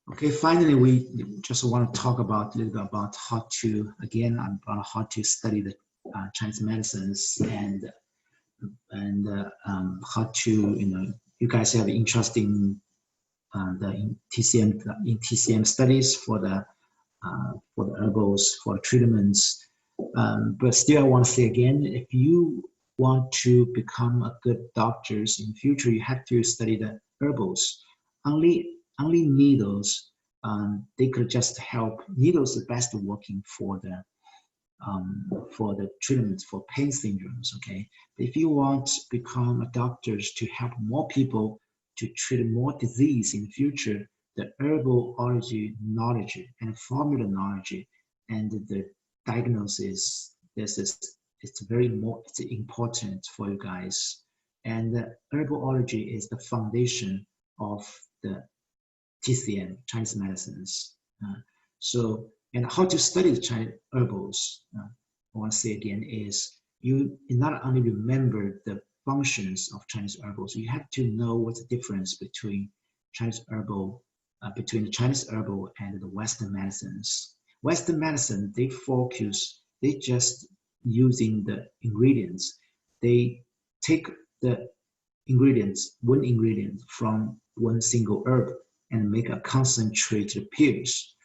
Okay, finally, we just want to talk about a little bit about how to, again, about how to study the Chinese medicines and how to, you guys have interesting the TCM studies for the herbals, for treatments. But still, I want to say again, if you want to become a good doctors in the future, you have to study the herbals. Only needles, they could just help. Needles are best working for the treatments for pain syndromes. Okay, if you want to become a doctors to help more people to treat more disease in the future, the herbology knowledge and formula knowledge and the diagnosis, it's it's important for you guys. And the herbology is the foundation of the TCM, Chinese medicines. And how to study the Chinese herbals, I want to say again, is you not only remember the functions of Chinese herbals, you have to know what's the difference between between the Chinese herbal and the Western medicines. Western medicine, they just using the ingredients. They take the one ingredient from one single herb and make a concentrated pills.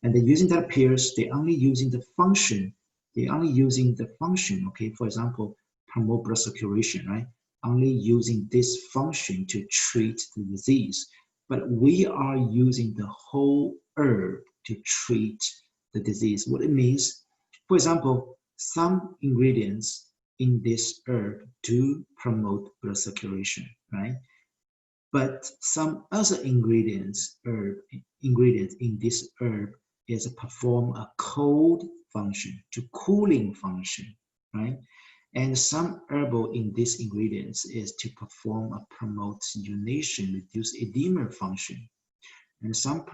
And then using that pills, they only using the function. Okay, for example, promote blood circulation, right? Only using this function to treat the disease. But we are using the whole herb to treat the disease. What it means, for example, some ingredients in this herb do promote blood circulation, right? But some other ingredients in this herb is perform a cold function, to cooling function, right? And some herbal in these ingredients is to perform a promote urination, reduce edema function. And some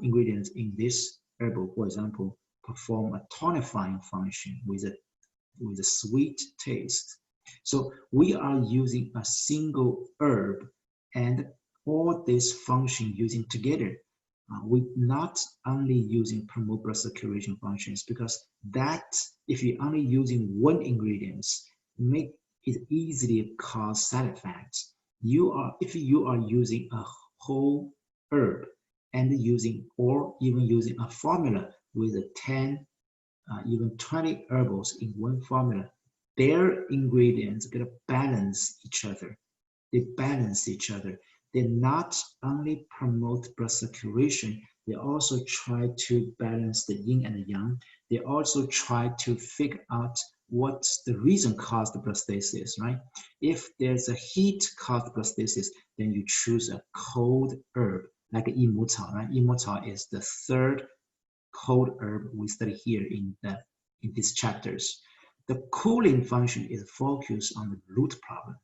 ingredients in this herbal, for example, perform a tonifying function with a sweet taste. So we are using a single herb and all this function using together. We not only using promote blood circulation functions, because that, if you're only using one ingredient, make it easily cause side effects. If you are using a whole herb and or even using a formula with 10, even 20 herbals in one formula, their ingredients gonna balance each other. They balance each other. They not only promote blood circulation, they also try to balance the yin and the yang. They also try to figure out what's the reason caused the blood stasis, right? If there's a heat caused blood stasis, then you choose a cold herb, like yimutao, right? Yimutao is the third cold herb we study here in these chapters. The cooling function is focused on the root problem.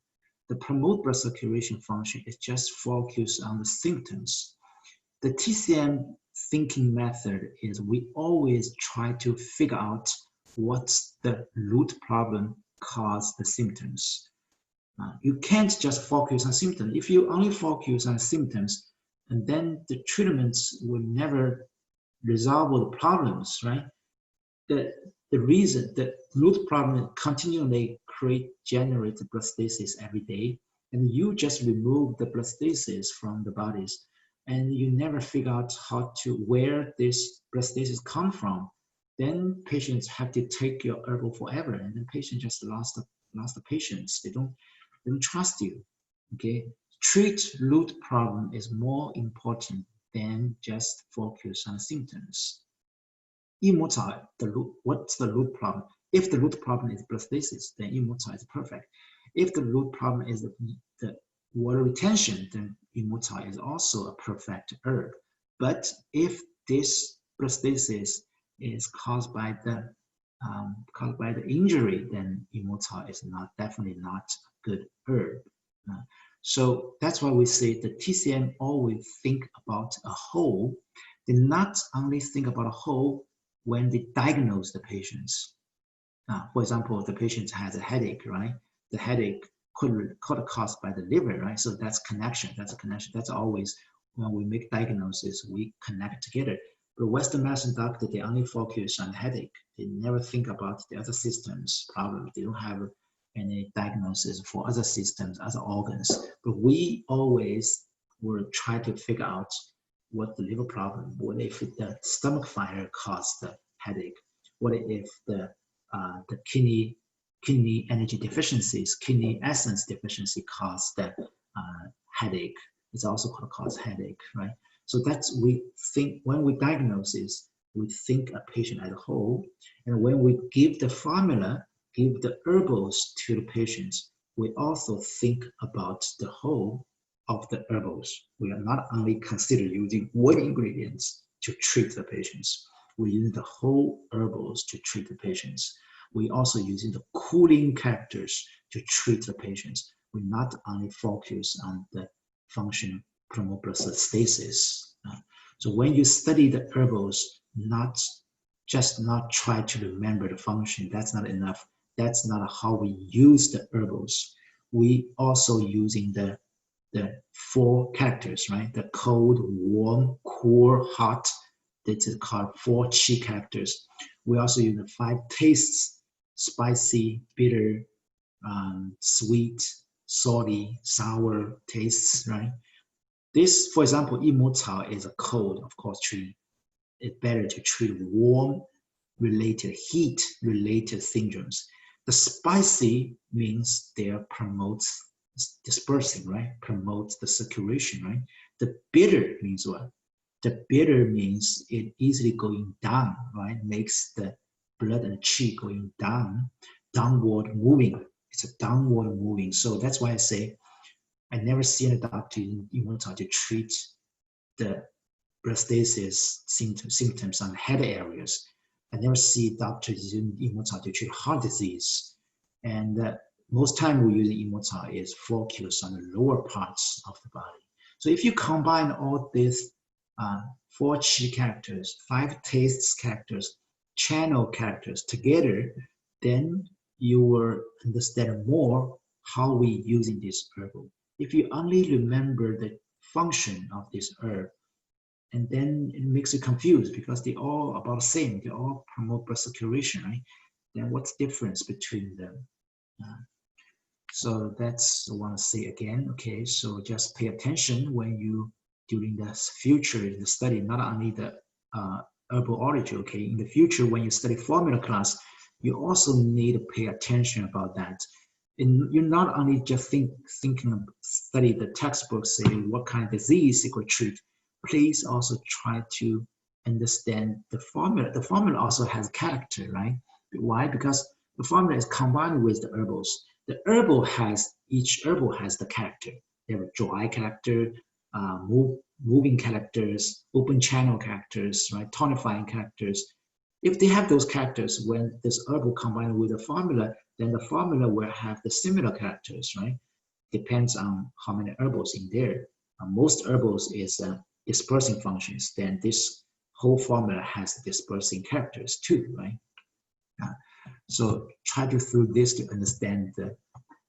The promote blood circulation function is just focused on the symptoms. The TCM thinking method is we always try to figure out what's the root problem cause the symptoms. You can't just focus on symptoms. If you only focus on symptoms, and then the treatments will never resolve the problems, right? The root problem continually generate blood stasis every day, and you just remove the blood stasis from the bodies, and you never figure out where this blood stasis come from. Then patients have to take your herbal forever, and then patients just lost the patience. They don't trust you. Okay, treat root problem is more important than just focus on symptoms. Yimutao, what's the root problem? If the root problem is blood stasis, then yimutao is perfect. If the root problem is the water retention, then yimutao is also a perfect herb. But if this blood stasis is caused by the injury, then yimutao is definitely not a good herb. So that's why we say the TCM always think about a whole. They not only think about a whole when they diagnose the patients. For example, the patient has a headache, right? The headache could be caused by the liver, right? So that's connection. That's a connection. That's always when we make diagnosis, we connect together. But Western medicine doctor, they only focus on headache. They never think about the other systems problem. They don't have any diagnosis for other systems, other organs. But we always will try to figure out what the liver problem, what if the stomach fire caused the headache, what if the kidney energy deficiencies, kidney essence deficiency caused the headache. It's also called headache, right? So that's, we think when we diagnose this, we think a patient as a whole. And when we give the formula, give the herbals to the patients, we also think about the whole of the herbals. We are not only consider using one ingredients to treat the patients. We're using the whole herbals to treat the patients. We also using the cooling characters to treat the patients. We not only focus on the function promote stasis. So when you study the herbals, not try to remember the function, that's not enough. That's not how we use the herbals. We also using the 4 characters, right? The cold, warm, cool, hot. That is called 4 qi characters. We also use the 5 tastes: spicy, bitter, sweet, salty, sour tastes, right? This, for example, 益母草 is a cold, of course, tree. It's better to treat warm related, heat related syndromes. The spicy means they promotes dispersing, right? Promotes the circulation, right? The bitter means what? The bitter means it easily going down, right? Makes the blood and qi going down, downward moving. It's a downward moving. So that's why I say I never see a doctor in Immortal to treat the bloodstasis symptoms on head areas. I never see doctors in Immortal to treat heart disease. And most time we use Immortal is focused on the lower parts of the body. So if you combine all these 4 qi characters, 5 tastes characters, channel characters together, then you will understand more how we using this herbal. If you only remember the function of this herb, and then it makes you confused because they're all about the same, they all promote blood circulation, right? Then what's the difference between them? So that's what I want to say again. Okay, so just pay attention when you, during the future in the study, not only the herbology, okay, in the future when you study formula class, you also need to pay attention about that. And you're not only just thinking of study the textbook, say what kind of disease it could treat. Please also try to understand the formula. The formula also has character, right? Why? Because the formula is combined with the herbals. The herbal has, each herbal has the character. They have a dry character, moving characters, open channel characters, right? Tonifying characters. If they have those characters, when this herbal combined with the formula, then the formula will have the similar characters, right? Depends on how many herbals in there. Most herbals is dispersing functions, then this whole formula has dispersing characters too, right? So try to through this to understand the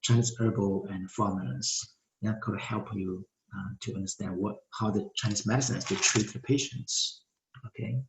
Chinese herbal and formulas. That could help you to understand how the Chinese medicine is to treat the patients, okay?